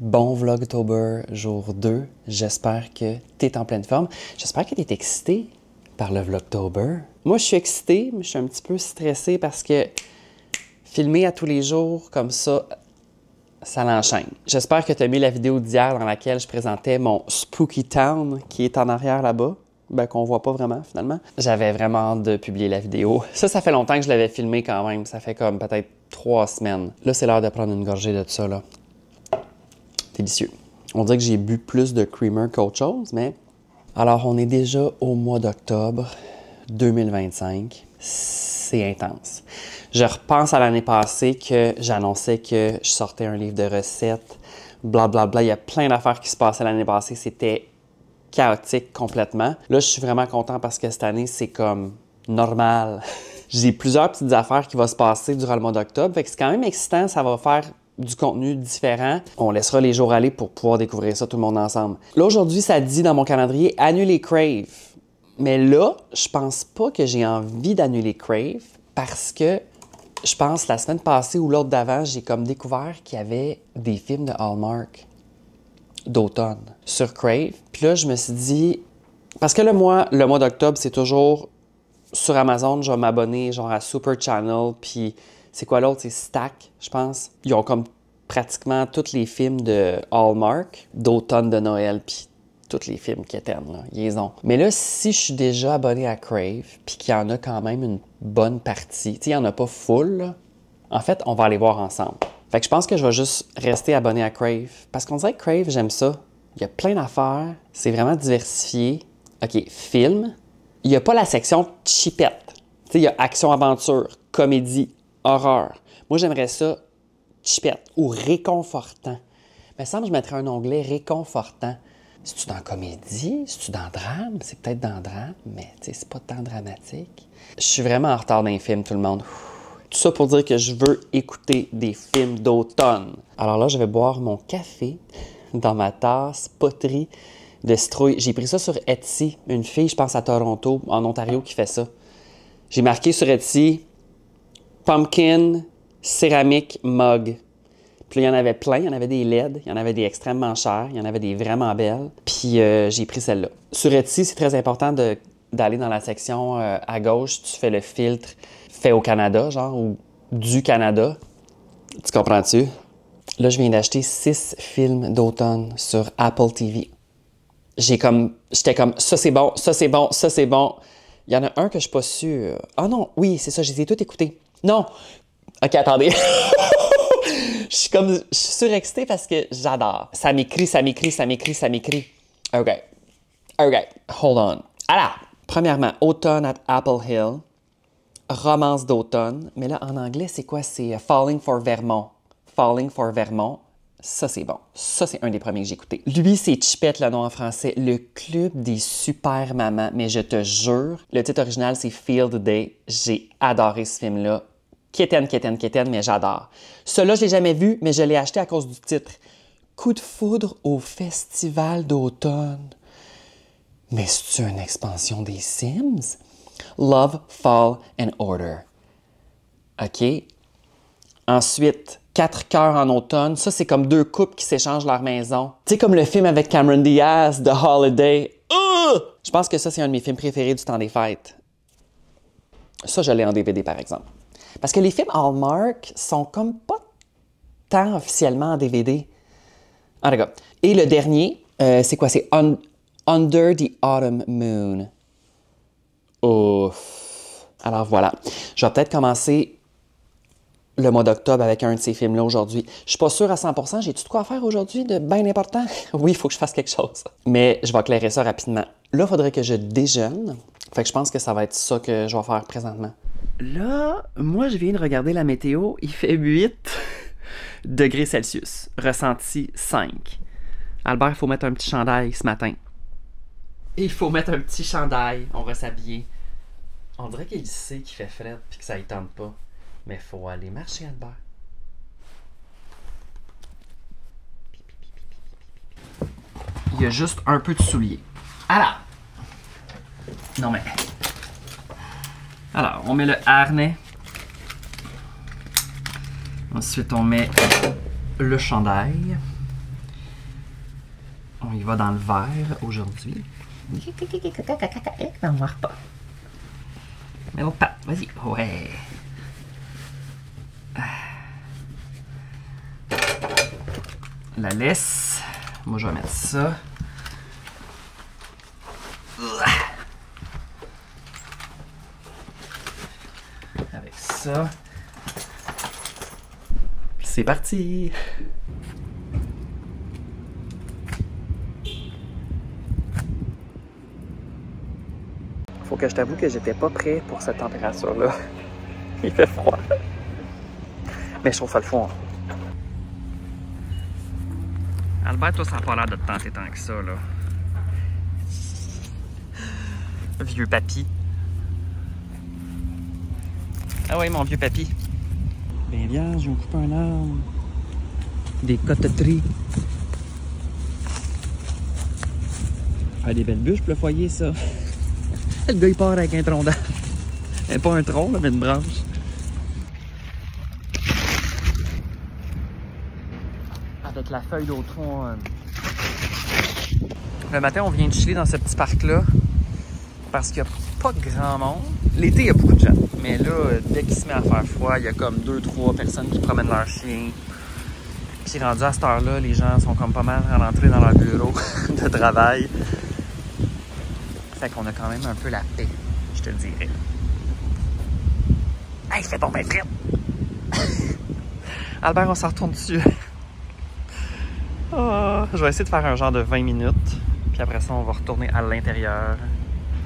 Bon Vlogtober, jour 2. J'espère que tu es en pleine forme. J'espère que tu es excité par le Vlogtober. Moi, je suis excité, mais je suis un petit peu stressé parce que filmer à tous les jours comme ça, ça l'enchaîne. J'espère que tu as mis la vidéo d'hier dans laquelle je présentais mon Spooky Town qui est en arrière là-bas. Ben, qu'on voit pas vraiment, finalement. J'avais vraiment hâte de publier la vidéo. Ça fait longtemps que je l'avais filmé quand même. Ça fait comme peut-être 3 semaines. Là, c'est l'heure de prendre une gorgée de tout ça, là. Délicieux. On dirait que j'ai bu plus de creamer qu'autre chose, mais... Alors, on est déjà au mois d'octobre 2025. C'est intense. Je repense à l'année passée que j'annonçais que je sortais un livre de recettes, blablabla. Il y a plein d'affaires qui se passaient l'année passée. C'était chaotique complètement. Là, je suis vraiment content parce que cette année, c'est comme normal. J'ai plusieurs petites affaires qui vont se passer durant le mois d'octobre. Fait que c'est quand même excitant. Ça va faire du contenu différent. On laissera les jours aller pour pouvoir découvrir ça tout le monde ensemble. Là, aujourd'hui, ça dit dans mon calendrier « Annuler Crave ». Mais là, je pense pas que j'ai envie d'annuler Crave parce que je pense la semaine passée ou l'autre d'avant, j'ai comme découvert qu'il y avait des films de Hallmark d'automne sur Crave. Puis là, je me suis dit... Parce que là, moi, le mois d'octobre, c'est toujours sur Amazon, je vais m'abonner genre à Super Channel, puis c'est quoi l'autre? C'est Stack, je pense. Ils ont comme pratiquement tous les films de Hallmark, d'automne, de Noël, puis tous les films qui étaient là, ils ont. Mais là, si je suis déjà abonné à Crave, puis qu'il y en a quand même une bonne partie, tu sais, il n'y en a pas full, là. En fait, on va aller voir ensemble. Fait que je pense que je vais juste rester abonné à Crave. Parce qu'on dirait que Crave, j'aime ça. Il y a plein d'affaires. C'est vraiment diversifié. OK, film. Il n'y a pas la section chipette. Tu sais, il y a action-aventure, comédie, horreur. Moi, j'aimerais ça chipette ou réconfortant. Mais semble que je mettrais un onglet réconfortant. C'est-tu dans comédie? C'est-tu dans drame? C'est peut-être dans drame, mais tu sais, c'est pas tant dramatique. Je suis vraiment en retard dans les films, tout le monde. Tout ça pour dire que je veux écouter des films d'automne. Alors là, je vais boire mon café dans ma tasse poterie de citrouille. J'ai pris ça sur Etsy. Une fille, je pense à Toronto, en Ontario, qui fait ça. J'ai marqué sur Etsy « Pumpkin céramique mug ». Puis là, il y en avait plein. Il y en avait des LED, il y en avait des extrêmement chères, il y en avait des vraiment belles. Puis j'ai pris celle-là. Sur Etsy, c'est très important d'aller dans la section à gauche. Tu fais le filtre fait au Canada, genre, ou du Canada. Tu comprends-tu? Là, je viens d'acheter 6 films d'automne sur Apple TV. J'étais comme, ça c'est bon, ça c'est bon, ça c'est bon. Il y en a un que je suis pas sûre. Ah non, oui, c'est ça, je les ai tous écoutés. Non! OK, attendez. Je suis surexcitée parce que j'adore. Ça m'écrit. OK. Hold on. Alors, premièrement, Automne at Apple Hill. Romance d'automne. Mais là, en anglais, c'est quoi? C'est Falling for Vermont. Falling for Vermont. Ça, c'est bon. Ça, c'est un des premiers que j'ai écouté. Lui, c'est Chipette, le nom en français. Le Club des Super Mamans. Mais je te jure, le titre original, c'est Field Day. J'ai adoré ce film-là. Quétaine, mais j'adore. Celui-là, je l'ai jamais vu, mais je l'ai acheté à cause du titre. Coup de foudre au Festival d'automne. Mais c'est-tu une expansion des Sims? Love, Fall and Order. OK. Ensuite, 4 cœurs en automne. Ça, c'est comme 2 couples qui s'échangent leur maison. Tu sais, comme le film avec Cameron Diaz, The Holiday. Je pense que ça, c'est un de mes films préférés du temps des fêtes. Ça, je l'ai en DVD, par exemple. Parce que les films Hallmark sont comme pas tant officiellement en DVD. En tout cas. Et le dernier, c'est quoi? C'est Under the Autumn Moon. Ouf. Alors voilà. Je vais peut-être commencer le mois d'octobre avec un de ces films-là aujourd'hui. Je suis pas sûre à 100%. J'ai-tu de quoi faire aujourd'hui de bien important? Oui, il faut que je fasse quelque chose. Mais je vais éclairer ça rapidement. Là, il faudrait que je déjeune. Fait que je pense que ça va être ça que je vais faire présentement. Là, moi, je viens de regarder la météo. Il fait 8 degrés Celsius. Ressenti 5. Albert, il faut mettre un petit chandail ce matin. Il faut mettre un petit chandail. On va s'habiller. On dirait qu'il sait qu'il fait frais et que ça ne tente pas. Mais il faut aller marcher, Albert. Il y a juste un peu de souliers. Alors. Non mais... Alors, on met le harnais. Ensuite, on met le chandail. On y va dans le vert aujourd'hui. N'en noir pas. Mais l'autre patte, vas-y. Ouais. La laisse. Moi, je vais mettre ça. Avec ça. C'est parti! Faut que je t'avoue que j'étais pas prêt pour cette température-là. Il fait froid. Mais je trouve ça le fond. Albert, toi, ça n'a pas l'air de te tenter tant que ça, là. Vieux papy. Ah oui, mon vieux papy. Ben vierge, on coupe un arbre. Des coteteries. Ah, des belles bûches pour le foyer, ça. Le gars, il part avec un tronc d'arbre. Pas un tronc, mais une branche. Avec la feuille d'automne. Le matin, on vient de chiller dans ce petit parc-là. Parce qu'il n'y a pas de grand monde. L'été, il y a beaucoup de gens. Mais là, dès qu'il se met à faire froid, il y a comme 2-3 personnes qui promènent leurs chiens. Puis rendu à cette heure-là, les gens sont comme pas mal rentrés dans leur bureau de travail. Fait qu'on a quand même un peu la paix, je te le dirais. Hey, fais ton bain frette! Albert, on s'en retourne dessus. Oh, je vais essayer de faire un genre de 20 minutes. Puis après ça, on va retourner à l'intérieur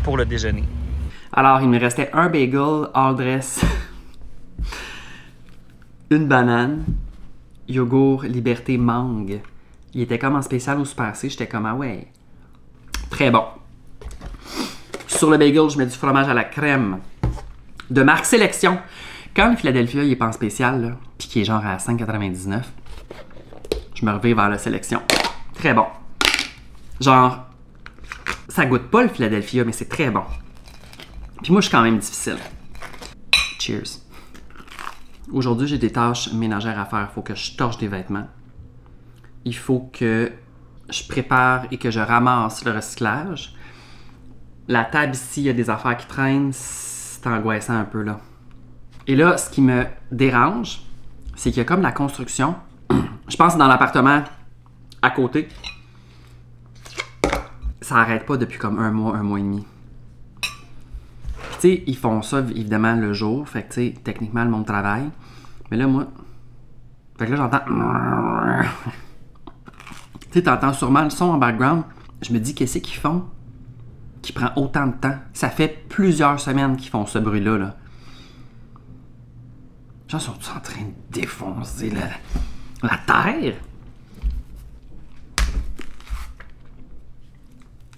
pour le déjeuner. Alors, il me restait un bagel all dress, une banane, yogourt liberté mangue. Il était comme en spécial au Super C. J'étais comme, ah ouais, très bon. Sur le bagel, je mets du fromage à la crème de marque Sélection. Quand le Philadelphia il est pas en spécial, là, puis qui est genre à 5,99, je me reviens vers la Sélection. Très bon. Genre, ça goûte pas le Philadelphia, mais c'est très bon. Puis moi, je suis quand même difficile. Cheers. Aujourd'hui, j'ai des tâches ménagères à faire. Il faut que je torche des vêtements. Il faut que je prépare et que je ramasse le recyclage. La table ici, il y a des affaires qui traînent. C'est angoissant un peu, là. Et là, ce qui me dérange, c'est qu'il y a comme la construction. Je pense que dans l'appartement à côté, ça n'arrête pas depuis comme un mois et demi. Tu sais, ils font ça, évidemment, le jour. Fait que, tu sais, techniquement, le monde travaille. Mais là, moi... Fait que là, j'entends... Tu sais, t'entends sûrement le son en background. Je me dis, qu'est-ce qu'ils font qui prend autant de temps? Ça fait plusieurs semaines qu'ils font ce bruit-là, là. Les gens sont en train de défoncer la terre?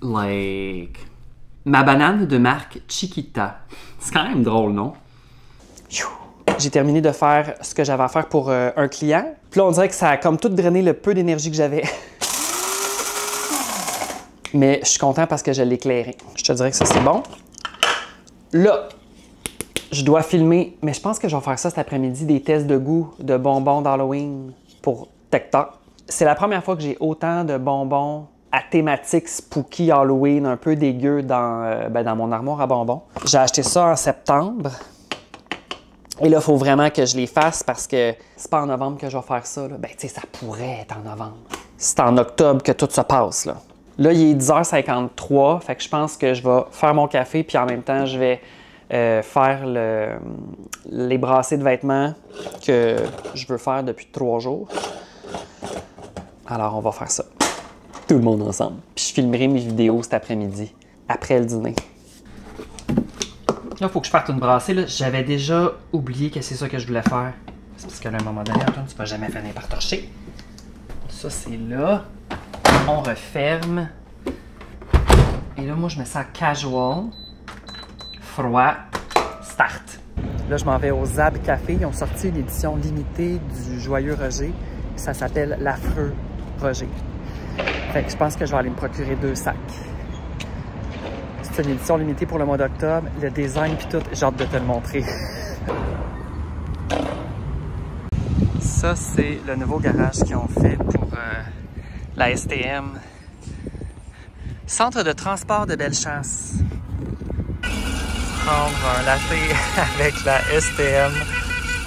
Like... Ma banane de marque Chiquita. C'est quand même drôle, non? J'ai terminé de faire ce que j'avais à faire pour un client. Puis là, on dirait que ça a comme tout drainé le peu d'énergie que j'avais. Mais je suis content parce que je l'ai éclairé. Je te dirais que ça, c'est bon. Là, je dois filmer, mais je pense que je vais faire ça cet après-midi, des tests de goût de bonbons d'Halloween pour TikTok. C'est la première fois que j'ai autant de bonbons à thématique spooky Halloween, un peu dégueu dans mon armoire à bonbons. J'ai acheté ça en septembre. Et là, il faut vraiment que je les fasse parce que c'est pas en novembre que je vais faire ça. Là. Ben, tu sais, ça pourrait être en novembre. C'est en octobre que tout se passe, là. Là, il est 10h53, fait que je pense que je vais faire mon café, puis en même temps, je vais faire les brassées de vêtements que je veux faire depuis 3 jours. Alors, on va faire ça. Tout le monde ensemble. Puis je filmerai mes vidéos cet après-midi, après le dîner. Là, il faut que je parte une brassée. J'avais déjà oublié que c'est ça que je voulais faire. C'est parce qu'à un moment donné, Antoine, tu vas jamais finir par torcher. Ça, c'est là. On referme. Et là, moi, je mets ça casual. Froid. Start. Là, je m'en vais au Zab Café. Ils ont sorti une édition limitée du Joyeux Roger. Ça s'appelle l'Affreux Roger. Fait que je pense que je vais aller me procurer 2 sacs. C'est une édition limitée pour le mois d'octobre. Le design puis tout, j'ai hâte de te le montrer. Ça, c'est le nouveau garage qu'ils ont fait pour la STM Centre de transport de Bellechasse. Prendre un latte avec la STM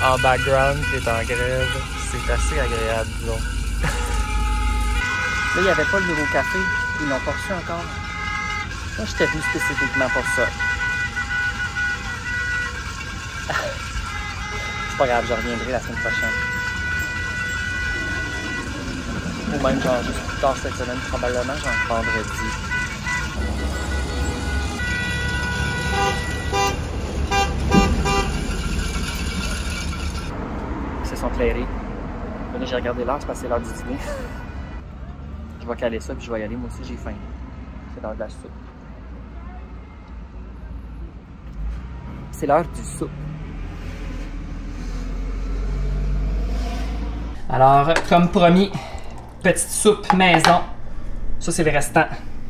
en background qui est en grève. C'est assez agréable, disons. Là, il n'y avait pas le nouveau café. Ils l'ont pas reçu encore. Moi, j'étais venu spécifiquement pour ça. C'est pas grave, je reviendrai la semaine prochaine. Ou même genre juste plus tard cette semaine, probablement genre vendredi. Ils se sont clairés. Là, j'ai regardé l'heure, c'est parce que c'est l'heure du dîner. Je vais caler ça puis je vais y aller. Moi aussi, j'ai faim. C'est l'heure de la soupe. C'est l'heure du soupe. Alors, comme promis, petite soupe maison. Ça, c'est le restant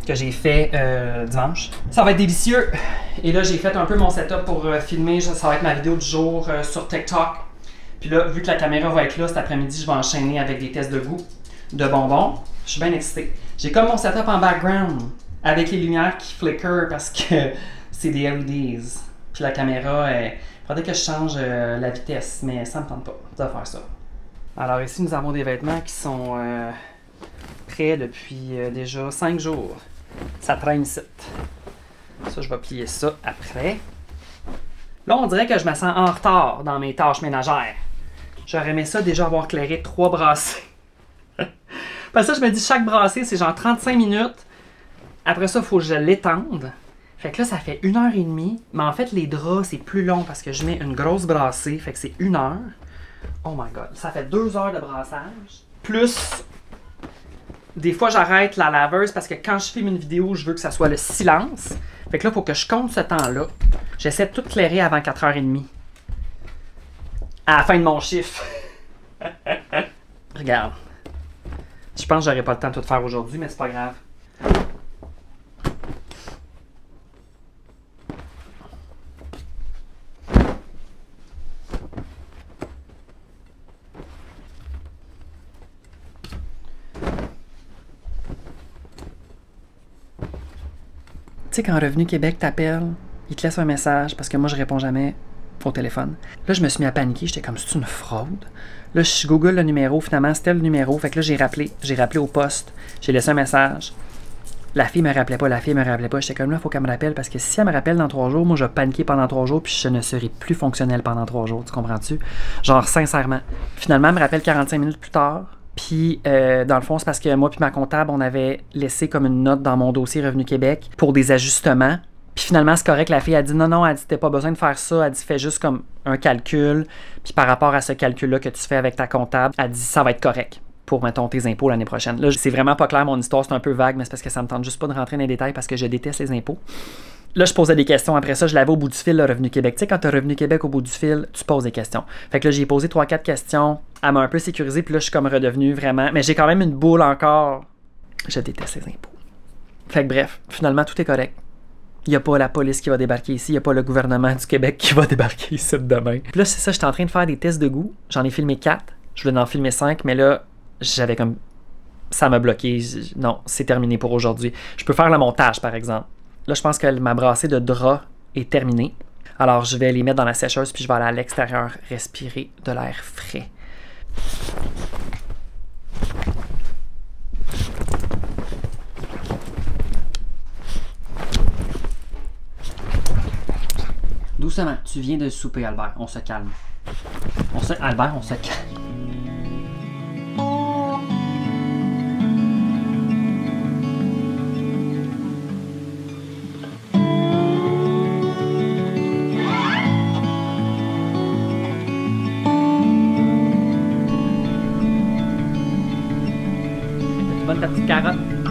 que j'ai fait dimanche. Ça va être délicieux. Et là, j'ai fait un peu mon setup pour filmer. Ça va être ma vidéo du jour sur TikTok. Puis là, vu que la caméra va être là, cet après-midi, je vais enchaîner avec des tests de goût de bonbons. Je suis bien excitée. J'ai comme mon setup en background avec les lumières qui flicker parce que c'est des LEDs. Puis la caméra, il faudrait que je change la vitesse, mais ça me tente pas de faire ça. Alors ici, nous avons des vêtements qui sont prêts depuis déjà 5 jours. Ça traîne ici. Ça, je vais plier ça après. Là, on dirait que je me sens en retard dans mes tâches ménagères. J'aurais aimé ça déjà avoir clairé 3 brassées. Parce que ça, je me dis, chaque brassée, c'est genre 35 minutes. Après ça, il faut que je l'étende. Fait que là, ça fait 1h30. Mais en fait, les draps, c'est plus long parce que je mets une grosse brassée. Fait que c'est 1 heure. Oh my god. Ça fait 2 heures de brassage. Plus, des fois, j'arrête la laveuse parce que quand je filme une vidéo, je veux que ça soit le silence. Fait que là, il faut que je compte ce temps-là. J'essaie de tout clairer avant 4h30. À la fin de mon chiffre. Regarde. Je pense que j'aurais pas le temps de tout faire aujourd'hui, mais c'est pas grave. Tu sais, quand Revenu Québec t'appelle, il te laisse un message parce que moi, je réponds jamais au téléphone. Là, je me suis mis à paniquer. J'étais comme, c'est une fraude? Là, je Google le numéro. Finalement, c'était le numéro. Fait que là, j'ai rappelé. J'ai rappelé au poste. J'ai laissé un message. La fille me rappelait pas. La fille me rappelait pas. J'étais comme, là, il faut qu'elle me rappelle parce que si elle me rappelle dans 3 jours, moi, je vais paniquer pendant 3 jours puis je ne serai plus fonctionnel pendant 3 jours. Tu comprends-tu? Genre, sincèrement. Finalement, elle me rappelle 45 minutes plus tard. Puis, dans le fond, c'est parce que moi puis ma comptable, on avait laissé comme une note dans mon dossier Revenu Québec pour des ajustements. Puis finalement, c'est correct. La fille a dit non, elle dit t'as pas besoin de faire ça. Elle dit fais juste comme un calcul. Puis par rapport à ce calcul-là que tu fais avec ta comptable, elle dit ça va être correct pour, mettons, tes impôts l'année prochaine. Là, c'est vraiment pas clair mon histoire, c'est un peu vague, mais c'est parce que ça me tente juste pas de rentrer dans les détails parce que je déteste les impôts. Là, je posais des questions. Après ça, je l'avais au bout du fil, le Revenu Québec. Tu sais, quand tu as Revenu Québec au bout du fil, tu poses des questions. Fait que là, j'ai posé 3-4 questions. Elle m'a un peu sécurisé, puis là, je suis comme redevenu vraiment. Mais j'ai quand même une boule encore. Je déteste les impôts. Fait que bref, finalement, tout est correct. Il n'y a pas la police qui va débarquer ici, il n'y a pas le gouvernement du Québec qui va débarquer ici demain. Puis là, c'est ça, j'étais en train de faire des tests de goût. J'en ai filmé 4. Je voulais en filmer 5, mais là, j'avais comme. Ça m'a bloqué. Non, c'est terminé pour aujourd'hui. Je peux faire le montage, par exemple. Là, je pense que ma brassée de draps est terminée. Alors, je vais les mettre dans la sécheuse, puis je vais aller à l'extérieur respirer de l'air frais. Doucement, tu viens de souper, Albert. On se calme. Albert, on se calme. Ta petite carotte.